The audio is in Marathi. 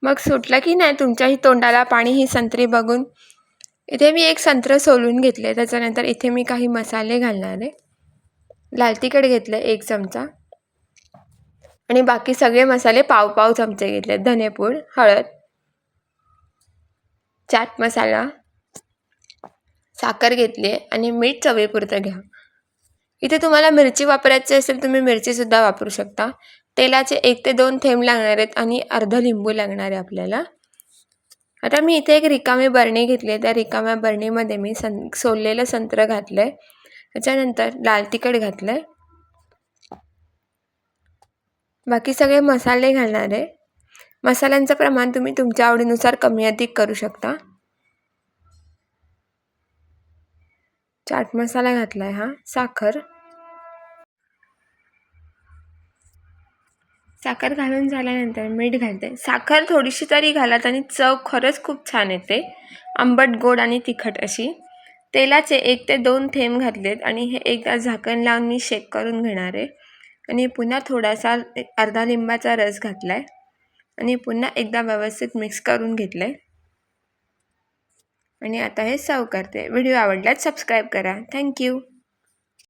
मग सुटलं की नाही तुमच्याही तोंडाला पाणी ही संत्री बघून? इथे मी एक संत्र सोलून घेतले. त्याच्यानंतर इथे मी काही मसाले घालणार आहे. लाल तिखट घेतलं 1 चमचा आणि बाकी सगळे मसाले पाव चमचे घेतले. धनेपूड, हळद, चाट मसाला, साखर घेतली आहे आणि मीठ चवीपुरतं घ्या. इथे तुम्हाला मिरची वापरायची असेल तुम्ही मिरचीसुद्धा वापरू शकता. तेलाचे 1 ते 2 थेंब लागणार आहेत आणि अर्ध लिंबू लागणार आहे आपल्याला. आता मी इथे एक रिकामी बरणी घेतली आहे. त्या रिकाम्या बरणीमध्ये मी सोललेलं संत्रं घातलं आहे. त्याच्यानंतर लाल तिखट घातलं आहे. बाकी सगळे मसाले घालणार आहे. मसाल्यांचं प्रमाण तुम्ही तुमच्या आवडीनुसार कमी अधिक करू शकता. चाट मसाला घातला आहे साखर घालून झाल्यानंतर मीठ घालते. साखर थोडीशी तरी घालात आणि चव खरंच खूप छान येते. आंबट, गोड आणि तिखट अशी. तेलाचे 1 ते 2 थेंब घातलेत आणि हे एकदा झाकण लावून मी शेक करून घेणार आहे. आणि पुन्हा थोडासा अर्धा लिंबाचा रस घातला आहे आणि पुन्हा एकदा व्यवस्थित मिक्स करून घेतलं आहे. आणि आता हे सर्व करते. व्हिडिओ आवडल्यास सबस्क्राईब करा. थँक्यू.